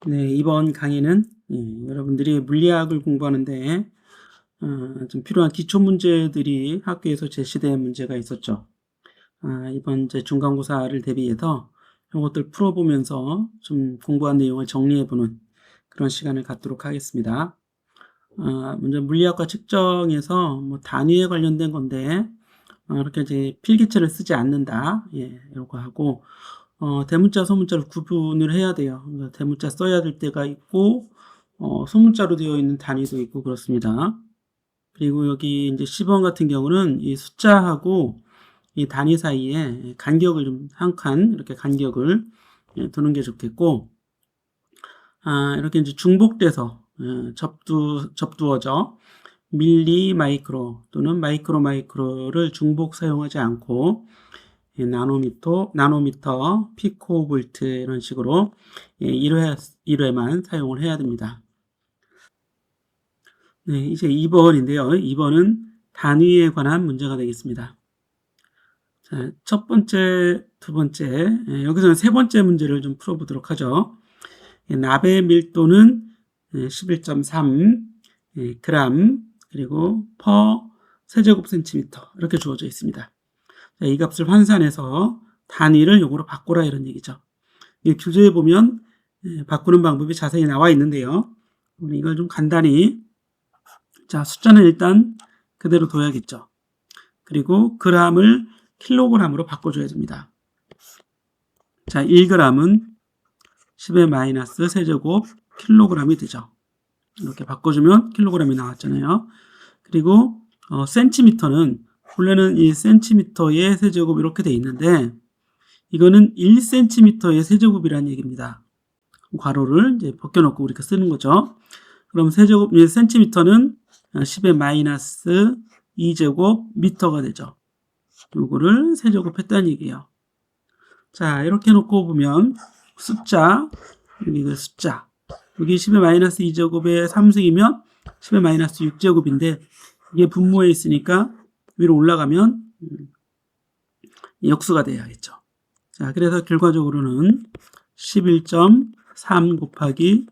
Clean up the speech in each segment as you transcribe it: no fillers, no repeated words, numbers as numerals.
네, 이번 강의는 여러분들이 물리학을 공부하는데 좀 필요한 기초 문제들이 학교에서 제시된 문제가 있었죠. 이번 이제 중간고사를 대비해서 이것들 풀어보면서 좀 공부한 내용을 정리해보는 그런 시간을 갖도록 하겠습니다. 먼저 물리학과 측정에서 뭐 단위에 관련된 건데 이렇게 이제 필기체를 쓰지 않는다. 이거 하고 대문자, 소문자를 구분을 해야 돼요. 그러니까 대문자 써야 될 때가 있고, 소문자로 되어 있는 단위도 있고 그렇습니다. 그리고 여기 이제 10번 같은 경우는 이 숫자하고 이 단위 사이에 간격을 좀 한 칸 이렇게 간격을 두는 게 좋겠고, 이렇게 이제 중복돼서 접두어져 밀리 마이크로 또는 마이크로를 중복 사용하지 않고 나노미터, 피코볼트 이런 식으로 1회만 사용을 해야 됩니다. 네, 이제 2번인데요. 2번은 단위에 관한 문제가 되겠습니다. 자, 첫 번째, 두 번째, 여기서는 세 번째 문제를 좀 풀어보도록 하죠. 납의 밀도는 11.3 그램 그리고 퍼 세제곱 센티미터 이렇게 주어져 있습니다. 자, 이 값을 환산해서 단위를 요거로 바꾸라 이런 얘기죠. 이 교재에 보면 바꾸는 방법이 자세히 나와 있는데요. 우리 이걸 좀 간단히 자 숫자는 일단 그대로 둬야겠죠. 그리고 그램을 킬로그램으로 바꿔줘야 됩니다. 자 1g은 10의 마이너스 세제곱 킬로그램이 되죠. 이렇게 바꿔주면 킬로그램이 나왔잖아요. 그리고 센티미터는 원래는 이 센티미터의 세제곱 이렇게 돼 있는데 이거는 1cm의 세제곱이라는 얘기입니다. 괄호를 이제 벗겨놓고 우리가 쓰는 거죠. 그럼 세제곱 센티미터는 10의 마이너스 2제곱 미터가 되죠. 요거를 세제곱했다는 얘기예요. 자 이렇게 놓고 보면 숫자 여기 그 숫자 여기 10의 마이너스 2제곱의 3승이면 10의 마이너스 6제곱인데 이게 분모에 있으니까 위로 올라가면 역수가 돼야겠죠. 자, 그래서 결과적으로는 11.3 곱하기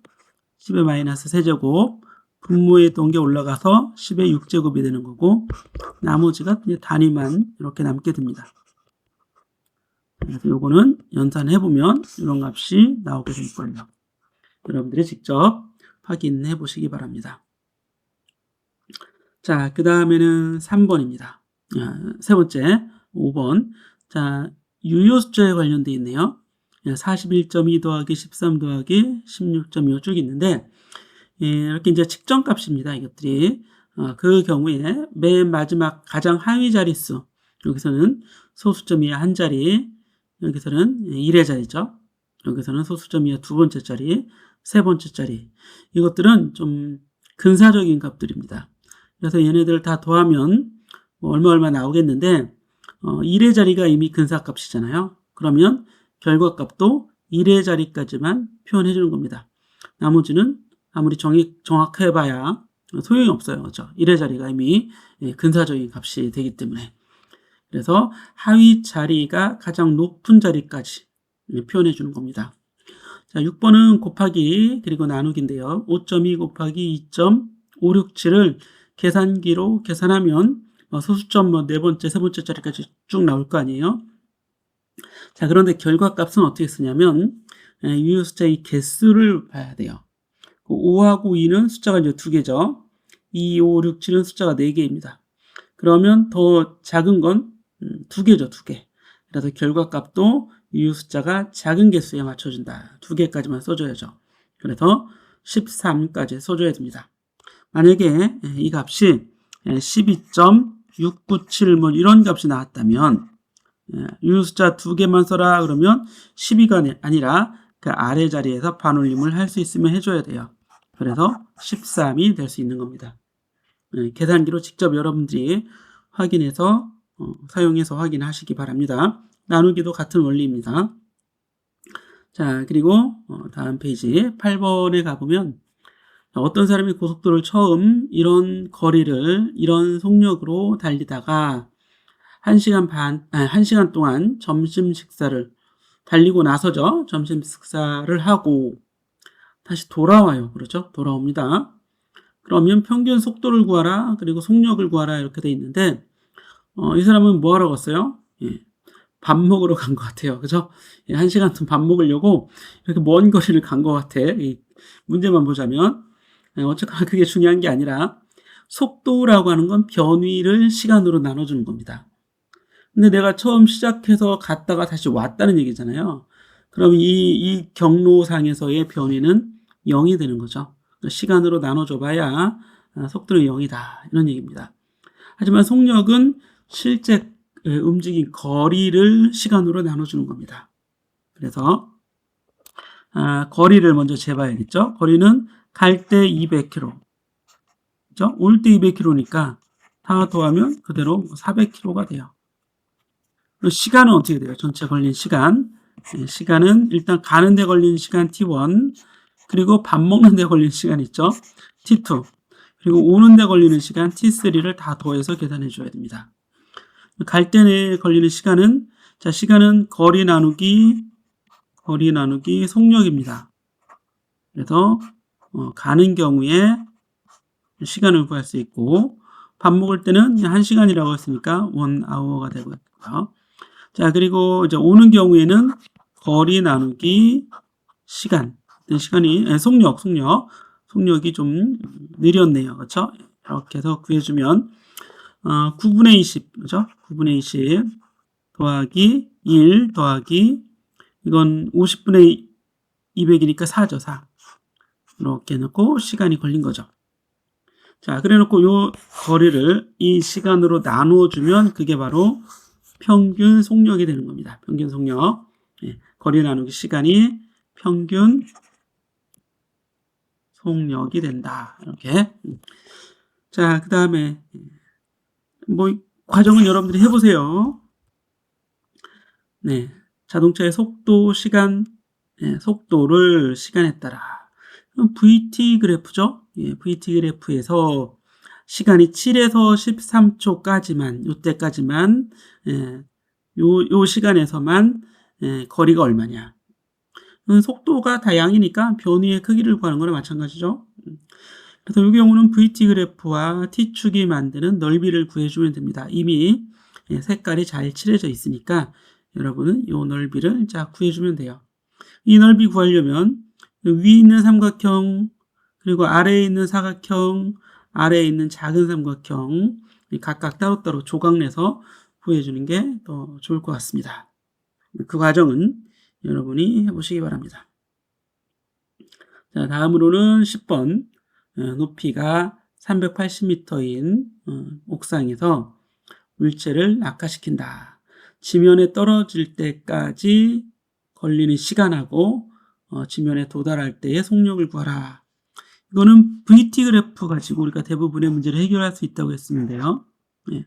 10의 마이너스 세제곱 분모에 있던 게 올라가서 10의 6제곱이 되는 거고 나머지가 이제 단위만 이렇게 남게 됩니다. 그래서 요거는 연산해보면 이런 값이 나오게 될 거예요. 여러분들이 직접 확인해 보시기 바랍니다. 자, 그 다음에는 3번입니다. 세 번째, 5번. 자, 유효 숫자에 관련되어 있네요. 41.2 더하기 13 더하기 16.25 쭉 있는데, 이렇게 이제 측정값입니다. 이것들이. 그 경우에 맨 마지막 가장 하위 자릿수, 여기서는 소수점 이하 한 자리, 여기서는 1의 자리죠. 여기서는 소수점 이하 두 번째 자리, 세 번째 자리. 이것들은 좀 근사적인 값들입니다. 그래서 얘네들을 다 더하면 얼마 나오겠는데 1의 자리가 이미 근사값이잖아요. 그러면 결과값도 1의 자리까지만 표현해 주는 겁니다. 나머지는 아무리 정확해봐야 소용이 없어요. 그렇죠? 1의 자리가 이미 근사적인 값이 되기 때문에. 그래서 하위 자리가 가장 높은 자리까지 표현해 주는 겁니다. 자, 6번은 곱하기 그리고 나누기인데요. 5.2 곱하기 2.567을 계산기로 계산하면 소수점 네 번째, 세 번째 자리까지 쭉 나올 거 아니에요. 자, 그런데 결과값은 어떻게 쓰냐면 유효 숫자의 개수를 봐야 돼요. 5하고 2는 숫자가 이제 두 개죠. 2, 5, 6, 7은 숫자가 4개입니다. 그러면 더 작은 건 두 개죠, 두 개. 그래서 결과값도 유효 숫자가 작은 개수에 맞춰준다. 두 개까지만 써줘야죠. 그래서 13까지 써줘야 됩니다. 만약에 이 값이 12.697 뭐 이런 값이 나왔다면 유효 숫자 두 개만 써라 그러면 12가 아니라 그 아래 자리에서 반올림을 할 수 있으면 해줘야 돼요. 그래서 13이 될 수 있는 겁니다. 계산기로 직접 여러분들이 확인해서 사용해서 확인하시기 바랍니다. 나누기도 같은 원리입니다. 자, 그리고 다음 페이지 8번에 가보면 어떤 사람이 고속도로를 처음 이런 거리를 이런 속력으로 달리다가 1시간 동안 점심 식사를 달리고 나서죠. 점심 식사를 하고 다시 돌아와요. 그렇죠? 돌아옵니다. 그러면 평균 속도를 구하라, 그리고 속력을 구하라 이렇게 돼 있는데 이 사람은 뭐 하러 갔어요? 예, 밥 먹으러 간 것 같아요. 그죠? 예, 1시간 밥 먹으려고 이렇게 먼 거리를 간 것 같아. 이 문제만 보자면 어쨌거나 그게 중요한 게 아니라 속도라고 하는 건 변위를 시간으로 나눠주는 겁니다. 근데 내가 처음 시작해서 갔다가 다시 왔다는 얘기잖아요. 그럼 이 경로상에서의 변위는 0이 되는 거죠. 시간으로 나눠줘 봐야 속도는 0이다. 이런 얘기입니다. 하지만 속력은 실제 움직인 거리를 시간으로 나눠주는 겁니다. 그래서 거리를 먼저 재봐야겠죠. 거리는 갈 때 200km, 그죠? 올 때 200km니까 다 더하면 그대로 400km가 돼요. 시간은 어떻게 돼요? 전체 걸린 시간. 시간은 일단 가는 데 걸린 시간 T1, 그리고 밥 먹는 데 걸린 시간 있죠? T2, 그리고 오는 데 걸리는 시간 T3를 다 더해서 계산해 줘야 됩니다. 갈 때 걸리는 시간은, 자, 시간은 거리 나누기 속력입니다. 그래서 가는 경우에 시간을 구할 수 있고, 밥 먹을 때는 1시간이라고 했으니까 1hour가 되고요. 자, 그리고 이제 오는 경우에는 거리 나누기 시간. 시간이 속력이 좀 느렸네요. 그렇죠? 이렇게 해서 구해주면 9분의 20, 그죠? 9분의 20 더하기 1 더하기 이건 50분의 200이니까 4죠, 4. 이렇게 놓고 시간이 걸린 거죠. 자, 그래 놓고 요 거리를 이 시간으로 나누어주면 그게 바로 평균 속력이 되는 겁니다. 평균 속력. 예, 거리 나누기 시간이 평균 속력이 된다. 이렇게. 자, 그 다음에 과정은 여러분들이 해보세요. 네, 자동차의 속도, 시간, 속도를 시간에 따라. VT 그래프죠. 예, VT 그래프에서 시간이 7에서 13초까지만, 요때까지만, 요 시간에서만, 거리가 얼마냐. 속도가 다양이니까 변위의 크기를 구하는 거나 마찬가지죠. 그래서 이 경우는 VT 그래프와 T축이 만드는 넓이를 구해주면 됩니다. 이미 색깔이 잘 칠해져 있으니까 여러분은 이 넓이를 자 구해주면 돼요. 이 넓이 구하려면 위에 있는 삼각형, 그리고 아래에 있는 사각형, 아래에 있는 작은 삼각형 각각 따로따로 조각내서 구해주는 게 더 좋을 것 같습니다. 그 과정은 여러분이 해보시기 바랍니다. 자, 다음으로는 10번. 높이가 380m인 옥상에서 물체를 낙하시킨다. 지면에 떨어질 때까지 걸리는 시간하고 지면에 도달할 때의 속력을 구하라. 이거는 VT 그래프 가지고 우리가 대부분의 문제를 해결할 수 있다고 했었는데요. 예.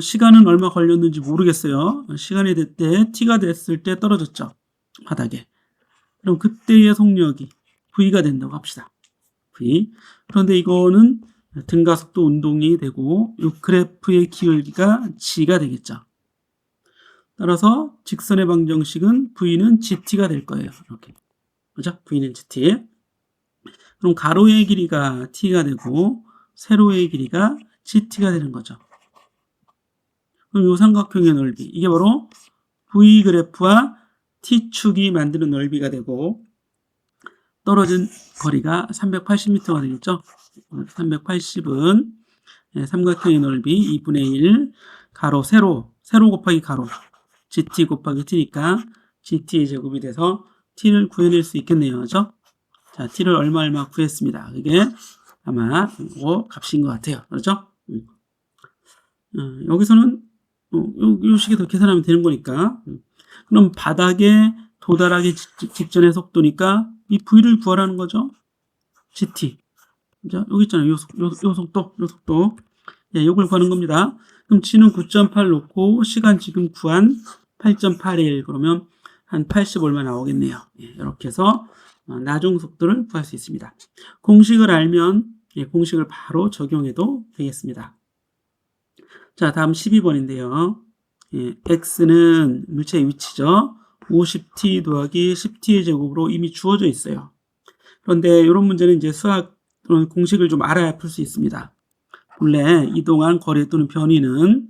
시간은 얼마 걸렸는지 모르겠어요. 시간이 될 때 T가 됐을 때 떨어졌죠. 바닥에. 그럼 그때의 속력이 V가 된다고 합시다. V. 그런데 이거는 등가속도 운동이 되고 이 그래프의 기울기가 G가 되겠죠. 따라서 직선의 방정식은 V는 GT가 될 거예요. 이렇게. 그죠? V는 GT. 그럼 가로의 길이가 T가 되고 세로의 길이가 GT가 되는 거죠. 그럼 이 삼각형의 넓이, 이게 바로 V 그래프와 T축이 만드는 넓이가 되고 떨어진 거리가 380m가 되겠죠. 380은 삼각형의 넓이 2분의 1 가로 세로 곱하기 가로 GT 곱하기 T니까 GT의 제곱이 돼서 T를 구해낼 수 있겠네요. 그죠? 자, T를 얼마 구했습니다. 그게 아마 이거 값인 것 같아요. 그렇죠? 여기서는 요 식에서 계산하면 되는 거니까. 그럼 바닥에 도달하기 직전의 속도니까 이 V를 구하라는 거죠. GT. 자, 여기 있잖아요. 요 속도. 예, 요걸 구하는 겁니다. 그럼 G는 9.8 놓고 시간 지금 구한 8.81 그러면 한 80 얼마 나오겠네요. 예, 이렇게 해서 나중 속도를 구할 수 있습니다. 공식을 알면 공식을 바로 적용해도 되겠습니다. 자, 다음 12번인데요. 예, X는 물체의 위치죠. 50t 더하기 10t의 제곱으로 이미 주어져 있어요. 그런데 이런 문제는 이제 수학 또는 공식을 좀 알아야 풀 수 있습니다. 본래 이동한 거리 또는 변이는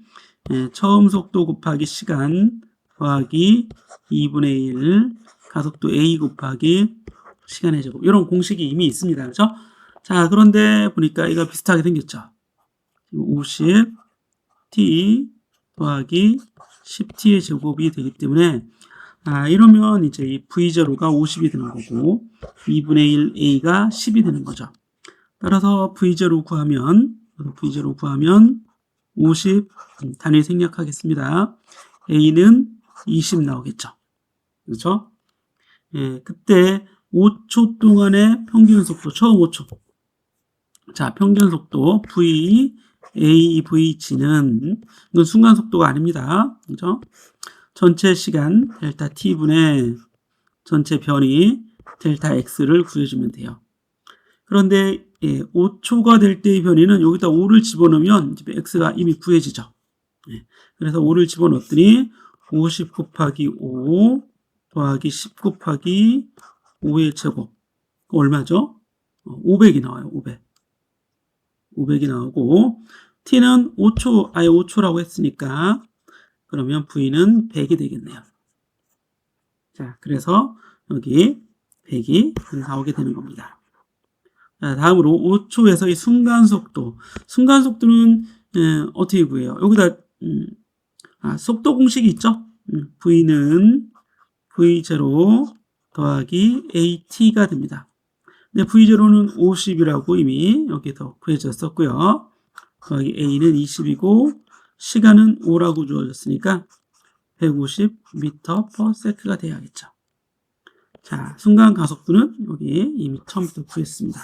처음 속도 곱하기 시간 더하기 2분의 1 가속도 a 곱하기 시간의 제곱, 이런 공식이 이미 있습니다. 그렇죠? 자, 그런데 보니까 이거 비슷하게 생겼죠. 50t 더하기 10t의 제곱이 되기 때문에 이러면 이제 이 v0가 50이 되는 거고 2분의 1 a가 10이 되는 거죠. 따라서 v0 구하면 50 단위 생략하겠습니다. a는 20 나오겠죠. 그렇죠? 그때 5초 동안의 평균 속도, 처음 5초. 자, 평균 속도 v, a, v치는 이건 순간 속도가 아닙니다. 그죠? 전체 시간 델타 t분의 전체 변이 델타 x를 구해주면 돼요. 그런데 5초가 될 때의 변이는 여기다 5를 집어넣으면 x가 이미 구해지죠. 그래서 5를 집어넣었더니 50 곱하기 5 더하기 10 곱하기 5의 제곱. 얼마죠? 500이 나와요. 500이 나오고 t는 5초, 아예 5초라고 했으니까 그러면 v는 100이 되겠네요. 자, 그래서 여기 100이 나오게 되는 겁니다. 자, 다음으로 5초에서의 순간속도는 어떻게 구해요? 여기다 속도 공식이 있죠? v는 v0 더하기 at가 됩니다. 근데 v0는 50이라고 이미 여기서 구해졌었고요. 더하기 a는 20이고 시간은 5라고 주어졌으니까 150m/s가 돼야겠죠. 자, 순간 가속도는 여기 이미 처음부터 구했습니다.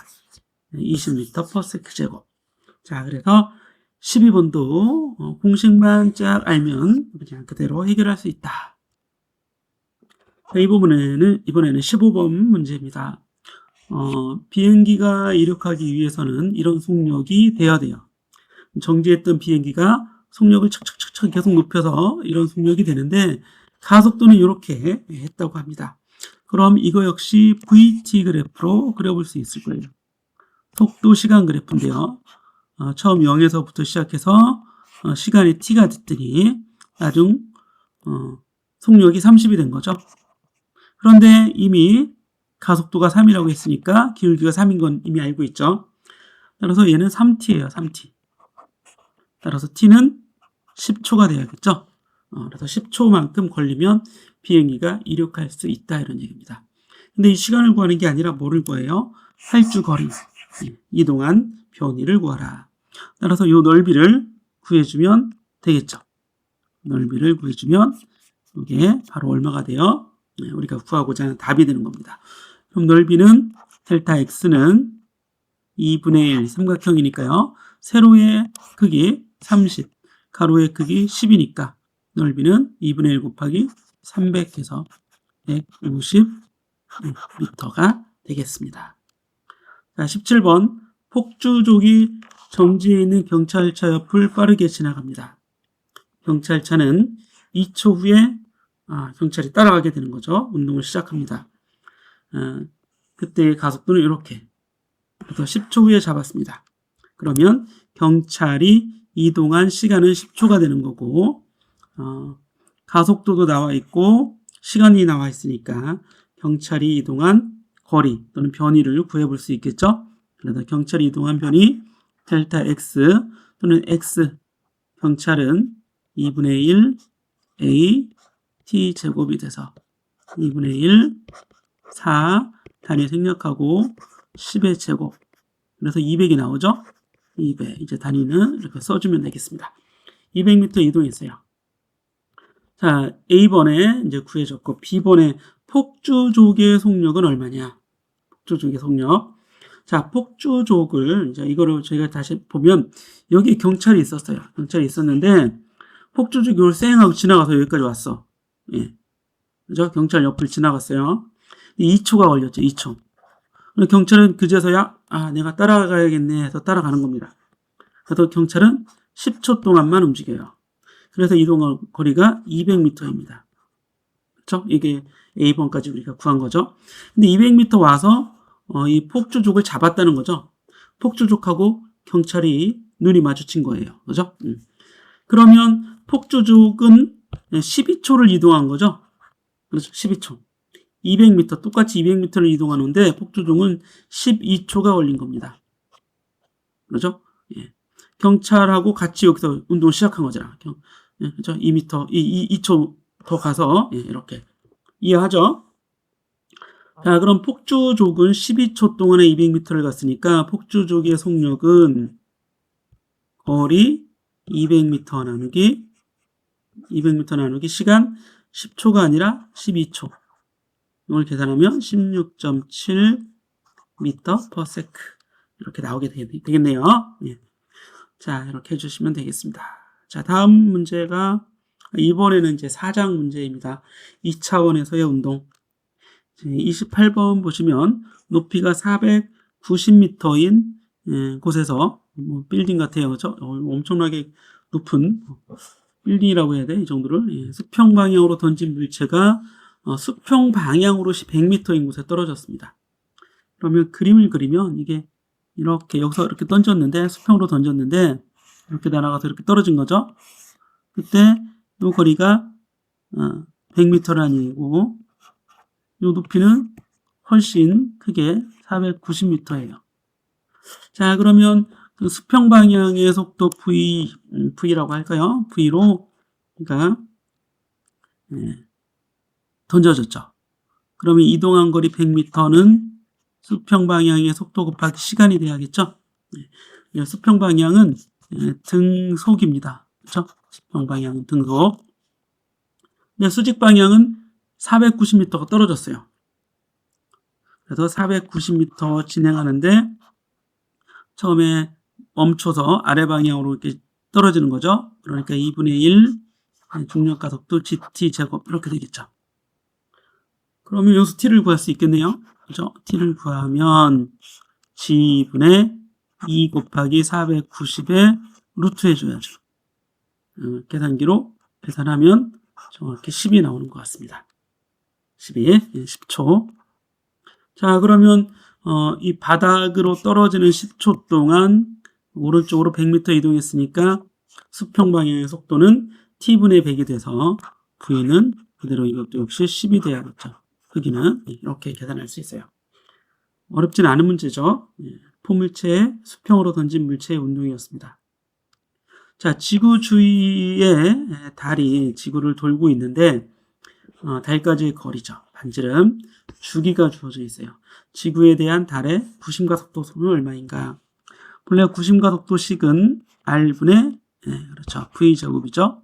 20m/s 제곱. 자, 그래서 12번도 공식만 쫙 알면 그냥 그대로 해결할 수 있다. 자, 이번에는 15번 문제입니다. 비행기가 이륙하기 위해서는 이런 속력이 돼야 돼요. 정지했던 비행기가 속력을 척척척척 계속 높여서 이런 속력이 되는데 가속도는 이렇게 했다고 합니다. 그럼 이거 역시 VT 그래프로 그려볼 수 있을 거예요. 속도 시간 그래프인데요. 처음 0에서부터 시작해서 시간이 t가 됐더니 나중 속력이 30이 된 거죠. 그런데 이미 가속도가 3이라고 했으니까 기울기가 3인 건 이미 알고 있죠. 따라서 얘는 3t예요. 3t. 따라서 t는 10초가 돼야겠죠. 그래서 10초만큼 걸리면 비행기가 이륙할 수 있다, 이런 얘기입니다. 근데 이 시간을 구하는 게 아니라 뭐를 구해요? 활주 거리, 이동한 변이를 구하라. 따라서 이 넓이를 구해주면 되겠죠. 넓이를 구해주면 이게 바로 얼마가 돼요? 우리가 구하고자 하는 답이 되는 겁니다. 그럼 넓이는 델타 x는 2분의 1 삼각형이니까요. 세로의 크기 30, 가로의 크기 10이니까 넓이는 2분의 1 곱하기 300해서 150m가 되겠습니다. 자, 17번 폭주족이 정지해 있는 경찰차 옆을 빠르게 지나갑니다. 경찰차는 2초 후에 경찰이 따라가게 되는 거죠. 운동을 시작합니다. 그때의 가속도는 이렇게. 그래서 10초 후에 잡았습니다. 그러면 경찰이 이동한 시간은 10초가 되는 거고 가속도도 나와 있고 시간이 나와 있으니까 경찰이 이동한 거리 또는 변이를 구해볼 수 있겠죠. 그래서 경찰이 이동한 변이 델타 x 또는 x 경찰은 2분의 1 a t 제곱이 돼서 2분의 1 4 단위 생략하고 10의 제곱, 그래서 200이 나오죠. 200. 이제 단위는 이렇게 써주면 되겠습니다. 200m 이동했어요. 자, A번에 이제 구해줬고 B번에 폭주족의 속력은 얼마냐? 폭주족의 속력. 자, 폭주족을 이제 이거를 저희가 다시 보면 여기 경찰이 있었어요. 경찰이 있었는데 폭주족이 이걸 쌩하고 지나가서 여기까지 왔어. 예. 그죠? 경찰 옆을 지나갔어요. 2초가 걸렸죠. 2초. 경찰은 그제서야 내가 따라가야겠네 해서 따라가는 겁니다. 그래서 경찰은 10초 동안만 움직여요. 그래서 이동 거리가 200m입니다. 그렇죠? 이게 A번까지 우리가 구한 거죠. 근데 200m 와서 이 폭주족을 잡았다는 거죠. 폭주족하고 경찰이 눈이 마주친 거예요. 그죠? 그러면 폭주족은 12초를 이동한 거죠. 그렇죠. 12초. 200m, 똑같이 200m를 이동하는데 폭주족은 12초가 걸린 겁니다. 그렇죠? 예. 경찰하고 같이 여기서 운동을 시작한 거잖아. 예, 그렇죠? 2m, 2초 더 가서, 예, 이렇게. 이해하죠? 자, 그럼 폭주족은 12초 동안에 200m를 갔으니까 폭주족의 속력은 거리 200m 나누기 시간 10초가 아니라 12초. 이걸 계산하면 16.7m per sec. 이렇게 나오게 되겠네요. 예. 자, 이렇게 해주시면 되겠습니다. 자, 다음 문제가 이번에는 이제 4장 문제입니다. 2차원에서의 운동. 28번 보시면 높이가 490m인 곳에서 빌딩 같아요. 그렇죠? 엄청나게 높은 빌딩이라고 해야 돼. 이 정도를. 수평 방향으로 던진 물체가 수평 방향으로 100m인 곳에 떨어졌습니다. 그러면 그림을 그리면 이게 이렇게 여기서 이렇게 던졌는데 수평으로 던졌는데 이렇게 날아가서 이렇게 떨어진 거죠. 그때 이 거리가 100m는 아니고 이 높이는 훨씬 크게 490m예요. 자, 그러면 그 수평 방향의 속도 V라고 할까요? V로 그러니까 던져졌죠. 그러면 이동한 거리 100m는 수평 방향의 속도 곱하기 시간이 돼야겠죠. 수평 방향은 등속입니다. 그렇죠? 수평 방향은 등속. 근데 수직 방향은 490m가 떨어졌어요. 그래서 490m 진행하는데 처음에 멈춰서 아래 방향으로 이렇게 떨어지는 거죠. 그러니까 2분의 1 중력 가속도 gt 제곱 이렇게 되겠죠. 그러면 여기서 t를 구할 수 있겠네요. 그죠? t를 구하면 g분의 2 곱하기 490에 루트 해줘야죠. 계산기로 계산하면 정확히 10이 나오는 것 같습니다. 10초. 자, 그러면 이 바닥으로 떨어지는 10초 동안 오른쪽으로 100m 이동했으니까 수평 방향의 속도는 t분의 100이 돼서 v는 그대로 이것도 역시 10이 돼야겠죠. 크기는 이렇게 계산할 수 있어요. 어렵진 않은 문제죠. 포물체에 수평으로 던진 물체의 운동이었습니다. 자, 지구 주위에 달이 지구를 돌고 있는데 달까지의 거리죠. 반지름 주기가 주어져 있어요. 지구에 대한 달의 구심과 속도는 얼마인가? 본래 구심과 속도식은 R분의 그렇죠. V제곱이죠.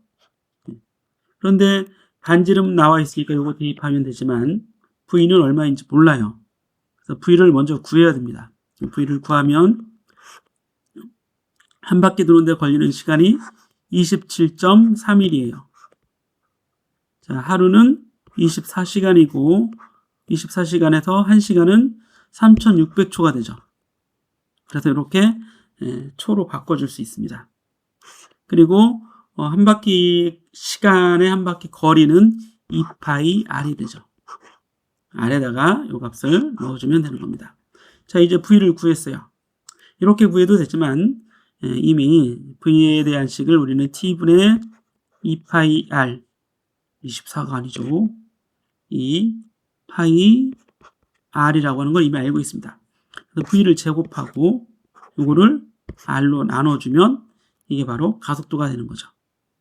그런데 반지름 나와 있으니까 이거 대입하면 되지만 V는 얼마인지 몰라요. 그래서 V를 먼저 구해야 됩니다. V를 구하면 한 바퀴 도는데 걸리는 시간이 27.3일이에요. 자, 하루는 24시간이고 24시간에서 1시간은 3600초가 되죠. 그래서 이렇게 초로 바꿔줄 수 있습니다. 그리고 한 바퀴 시간에 한 바퀴 거리는 2파이 R이 되죠. R에다가 이 값을 넣어주면 되는 겁니다. 자, 이제 V를 구했어요. 이렇게 구해도 되지만 이미 V에 대한 식을 우리는 T분의 2파이 R 24가 아니죠. 2파이 R이라고 하는 걸 이미 알고 있습니다. 그래서 V를 제곱하고 이거를 R로 나눠주면 이게 바로 가속도가 되는 거죠.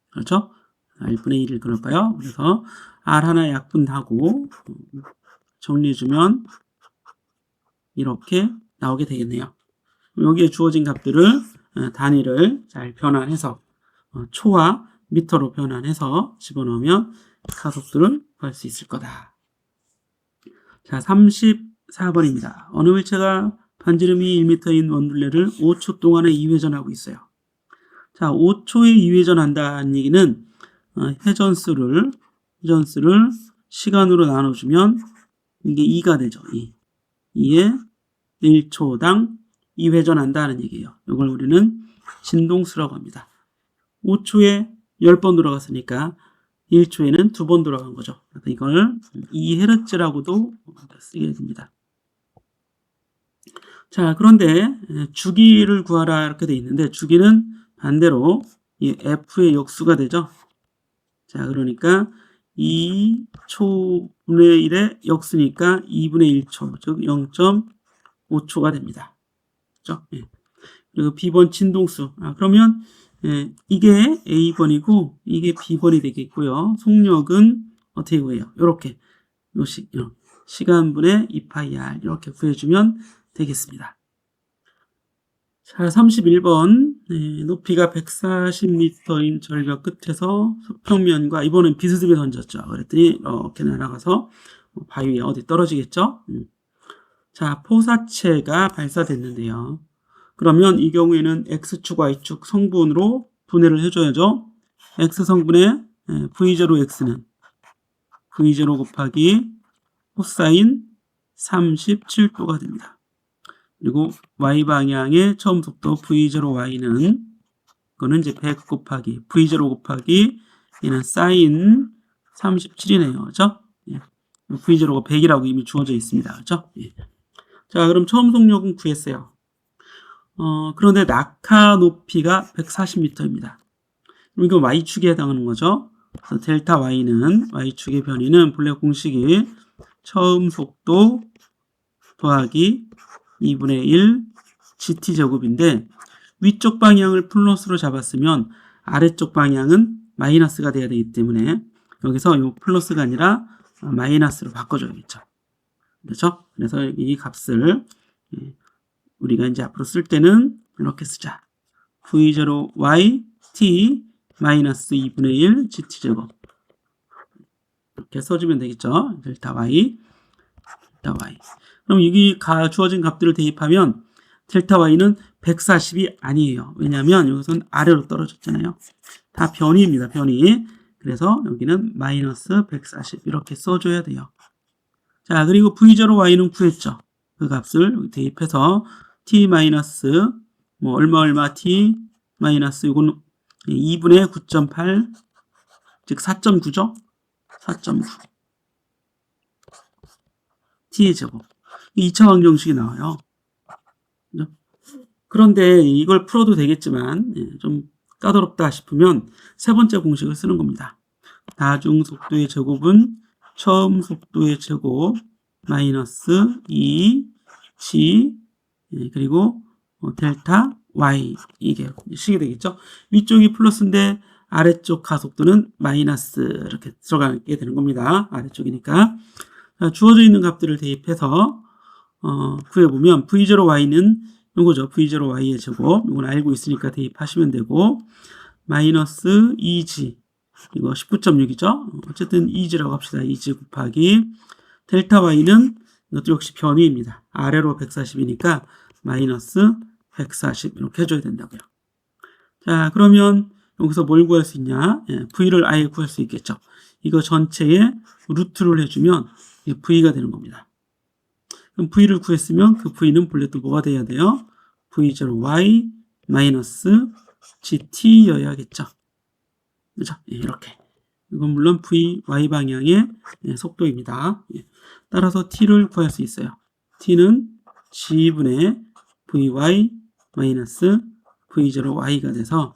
그렇죠? R분의 1을 그럴까요? 그래서 R 하나 약분하고 정리해주면 이렇게 나오게 되겠네요. 여기에 주어진 값들을 단위를 잘 변환해서 초와 미터로 변환해서 집어넣으면 가속도를 구할 수 있을 거다. 자, 34번입니다. 어느 물체가 반지름이 1m인 원둘레를 5초 동안에 2회전하고 있어요. 자, 5초에 2회전한다는 얘기는 회전수를 시간으로 나눠주면 이게 2가 되죠. 2에 1초당 2회전한다는 얘기예요. 이걸 우리는 진동수라고 합니다. 5초에 10번 돌아갔으니까 1초에는 2번 돌아간 거죠. 그래서 이걸 2헤르츠라고도 쓰게 됩니다. 자, 그런데 주기를 구하라 이렇게 돼 있는데 주기는 반대로 이 f의 역수가 되죠. 자, 그러니까 2초분의 1의 역수니까 2분의 1초, 즉 0.5초가 됩니다. 그렇죠? 예. 그리고 B번 진동수. 그러면 이게 A번이고 이게 B번이 되겠고요. 속력은 어떻게 구해요? 이렇게 시간분의 2파이 r 이렇게 구해주면 되겠습니다. 자, 31번 높이가 140m인 절벽 끝에서 수평면과 이번엔 비스듬히 던졌죠. 그랬더니 이렇게 날아가서 바위에 어디 떨어지겠죠? 자, 포사체가 발사됐는데요. 그러면 이 경우에는 X축, Y축 성분으로 분해를 해줘야죠. X성분의 V0X는 V0 곱하기 코사인 37도가 됩니다. 그리고 Y방향의 처음 속도 V0Y는 그거는 이제 100 곱하기 V0 곱하기 얘는 사인 37이네요. 그죠? 예. V0가 100이라고 이미 주어져 있습니다. 그죠? 예. 자, 그럼 처음 속력은 구했어요. 그런데 낙하 높이가 140m입니다. 그럼 이건 Y축에 해당하는 거죠. 그래서 델타 Y는 Y축의 변이는 본래 공식이 처음 속도 더하기 2분의 1 GT제곱인데 위쪽 방향을 플러스로 잡았으면 아래쪽 방향은 마이너스가 돼야 되기 때문에 여기서 이 플러스가 아니라 마이너스로 바꿔줘야겠죠. 그렇죠? 그래서 이 값을 우리가 이제 앞으로 쓸 때는 이렇게 쓰자. V0Y T 마이너스 2분의 1 GT제곱 이렇게 써주면 되겠죠. 델타 Y 델타 Y. 그럼 여기 주어진 값들을 대입하면 델타 Y는 140이 아니에요. 왜냐하면 여기서는 아래로 떨어졌잖아요. 다 변이입니다. 변이. 그래서 여기는 마이너스 140 이렇게 써줘야 돼요. 자, 그리고 V0Y는 구했죠. 그 값을 여기 대입해서 T 마이너스 얼마 T 마이너스 이건 2분의 9.8 즉 4.9죠. 4.9 T의 제곱 2차 방정식이 나와요. 그죠? 그런데 이걸 풀어도 되겠지만 좀 까다롭다 싶으면 세 번째 공식을 쓰는 겁니다. 다중 속도의 제곱은 처음 속도의 제곱 마이너스 2G 그리고 델타 Y 이게 식이 되겠죠. 위쪽이 플러스인데 아래쪽 가속도는 마이너스 이렇게 들어가게 되는 겁니다. 아래쪽이니까. 자, 주어져 있는 값들을 대입해서 구해보면 V0Y는 이거죠. V0Y의 제곱. 이건 알고 있으니까 대입하시면 되고 마이너스 2G 이거 19.6이죠. 어쨌든 2G라고 합시다. 2G 곱하기 델타 Y는 이것도 역시 변위입니다. 아래로 140이니까 마이너스 140 이렇게 해줘야 된다고요. 자, 그러면 여기서 뭘 구할 수 있냐? V를 아예 구할 수 있겠죠. 이거 전체에 루트를 해주면 V가 되는 겁니다. 그럼 V를 구했으면 그 V는 본래 또 뭐가 돼야 돼요? V0Y 마이너스 GT여야겠죠. 그죠? 이렇게. 이건 물론 VY 방향의 속도입니다. 따라서 T를 구할 수 있어요. T는 G분의 VY 마이너스 V0Y가 돼서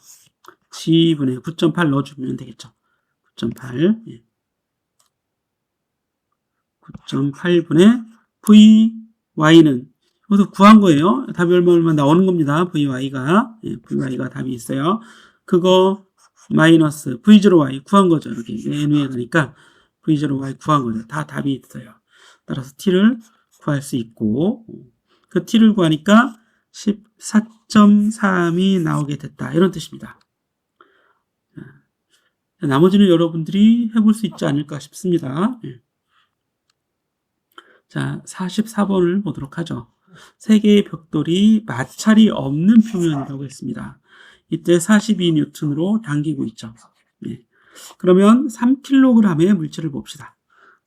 G분의 9.8 넣어주면 되겠죠. 9.8 9.8분의 VY는 여기서 구한 거예요. 답이 얼마 나오는 겁니다. VY가 답이 있어요. 그거 마이너스 V0Y 구한 거죠. 이렇게 N위에 가니까 V0Y 구한 거죠. 다 답이 있어요. 따라서 T를 구할 수 있고 그 T를 구하니까 14.3이 나오게 됐다. 이런 뜻입니다. 나머지는 여러분들이 해볼 수 있지 않을까 싶습니다. 자, 44번을 보도록 하죠. 세 개의 벽돌이 마찰이 없는 표면이라고 했습니다. 이때 42N으로 당기고 있죠. 그러면 3kg의 물체를 봅시다.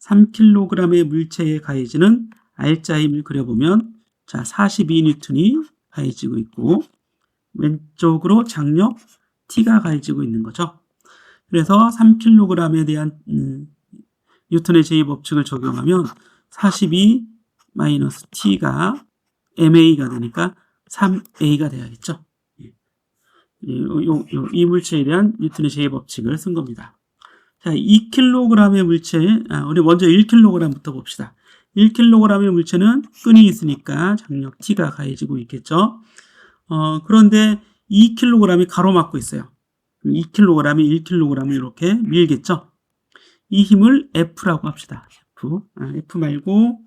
3kg의 물체에 가해지는 R자 힘을 그려보면 자, 42N이 가해지고 있고 왼쪽으로 장력 T가 가해지고 있는 거죠. 그래서 3kg에 대한 뉴턴의 제2법칙을 적용하면 42 마이너스 T가 MA가 되니까 3A가 돼야겠죠. 이 물체에 대한 뉴턴의 제2법칙을 쓴 겁니다. 자, 2kg의 물체, 우리 먼저 1kg부터 봅시다. 1kg의 물체는 끈이 있으니까 장력 T가 가해지고 있겠죠. 그런데 2kg이 가로막고 있어요. 2kg이 1kg을 이렇게 밀겠죠. 이 힘을 F라고 합시다. F 말고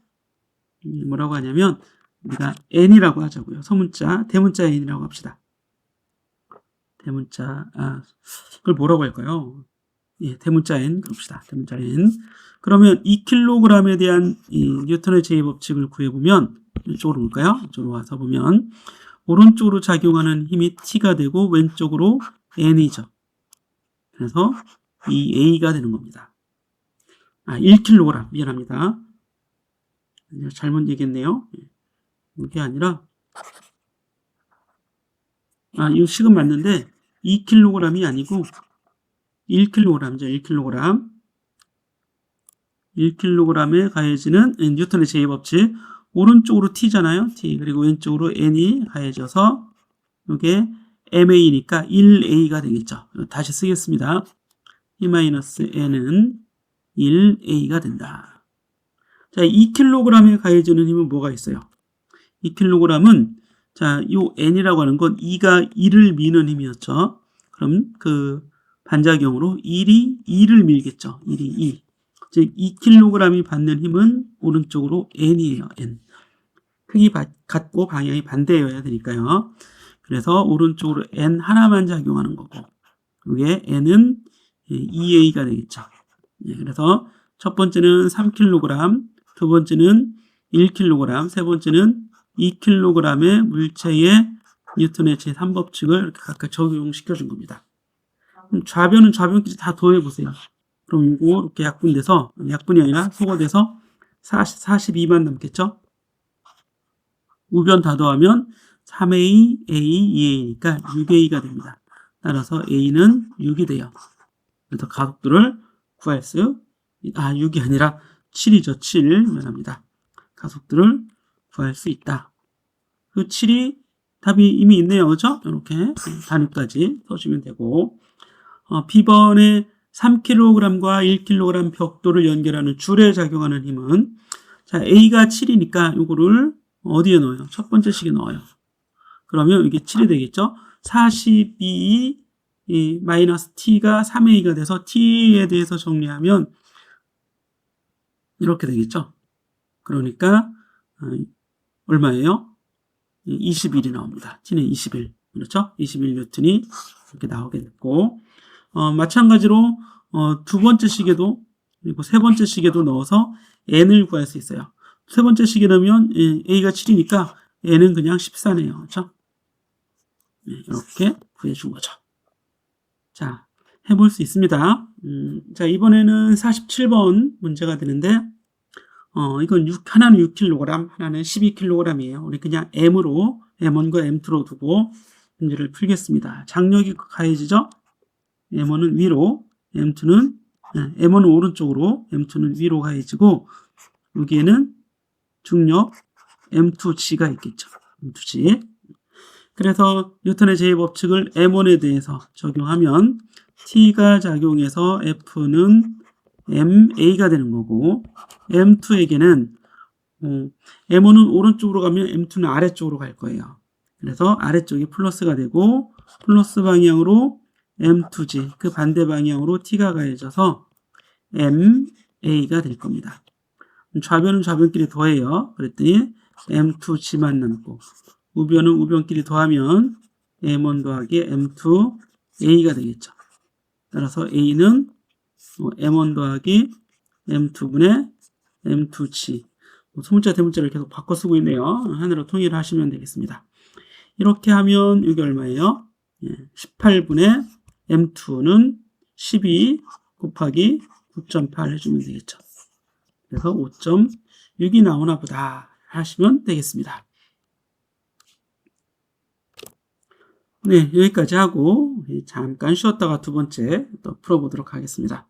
뭐라고 하냐면 우리가 N이라고 하자고요. 소문자, 대문자 N이라고 합시다. 대문자, 그걸 뭐라고 할까요? 예, 대문자 N 그럽시다. 대문자 N. 그러면 2kg에 대한 이 뉴턴의 제2법칙을 구해보면 이쪽으로 올까요? 이쪽으로 와서 보면 오른쪽으로 작용하는 힘이 T가 되고 왼쪽으로 N이죠. 그래서 이 A가 되는 겁니다. 1kg 미안합니다. 잘못 얘기했네요. 이게 아니라 이거 식은 맞는데 2kg이 아니고 1kg이죠. 1kg. 1kg에 가해지는 뉴턴의 제2법칙. 오른쪽으로 T잖아요. T. 그리고 왼쪽으로 N이 가해져서 이게 MA니까 1A가 되겠죠. 다시 쓰겠습니다. T-N은 1A가 된다. 자, 2kg에 가해지는 힘은 뭐가 있어요? 2kg은 자, 요 N이라고 하는 건 2가 2를 미는 힘이었죠. 그럼 그 반작용으로 1이 2를 밀겠죠. 1이 2. 즉 2kg이 받는 힘은 오른쪽으로 N이에요. N. 크기 같고 방향이 반대여야 되니까요. 그래서 오른쪽으로 N 하나만 작용하는 거고 이게 N은 2A가 되겠죠. 그래서 첫 번째는 3kg, 두 번째는 1kg, 세 번째는 2kg의 물체의 뉴턴의 제3법칙을 이렇게 각각 적용시켜 준 겁니다. 그럼 좌변은 좌변끼리 다 더해보세요. 그럼 이거 이렇게 약분이 아니라 소거돼서 42만 남겠죠? 우변 다 더하면 3A, A, 2A니까 6A가 됩니다. 따라서 A는 6이 돼요. 그래서 가속도를 구할 수, 6이 아니라 7이죠. 7. 미안합니다. 가속도를 구할 수 있다. 그 7이 답이 이미 있네요. 그죠? 이렇게 단위까지 써주면 되고, B번의 3kg과 1kg 벽돌을 연결하는 줄에 작용하는 힘은, 자, A가 7이니까 이거를 어디에 넣어요? 첫 번째 식에 넣어요. 그러면 이게 7이 되겠죠? 42 마이너스 T가 3A가 돼서 T에 대해서 정리하면 이렇게 되겠죠? 그러니까 얼마예요? 21이 나옵니다. T는 21. 그렇죠? 21뉴턴이 이렇게 나오게 됐고, 마찬가지로 두 번째 식에도 그리고 세 번째 식에도 넣어서 N을 구할 수 있어요. 세 번째 식에 넣으면 A가 7이니까 N은 그냥 14네요. 그렇죠? 이렇게 구해준 거죠. 자, 해볼 수 있습니다. 자, 이번에는 47번 문제가 되는데, 이건 하나는 6kg, 하나는 12kg이에요. 우리 그냥 M1과 M2로 두고 문제를 풀겠습니다. 장력이 가해지죠? M1은 위로, M1은 오른쪽으로, M2는 위로 가해지고, 여기에는 중력 M2G가 있겠죠. M2G. 그래서 뉴턴의 제2법칙을 M1에 대해서 적용하면 T가 작용해서 F는 MA가 되는 거고, M2에게는 M1은 오른쪽으로 가면 M2는 아래쪽으로 갈 거예요. 그래서 아래쪽이 플러스가 되고 플러스 방향으로 M2G, 그 반대 방향으로 T가 가해져서 MA가 될 겁니다. 좌변은 좌변끼리 더해요. 그랬더니 M2G만 남고, 우변은 우변끼리 더하면 M1 더하기 M2A가 되겠죠. 따라서 A는 M1 더하기 M2분의 M2G. 소문자 대문자를 계속 바꿔 쓰고 있네요. 하나로 통일을 하시면 되겠습니다. 이렇게 하면 이게 얼마예요? 18분의 M2는 12 곱하기 9.8 해주면 되겠죠. 그래서 5.6이 나오나 보다 하시면 되겠습니다. 네, 여기까지 하고 잠깐 쉬었다가 두 번째 또 풀어보도록 하겠습니다.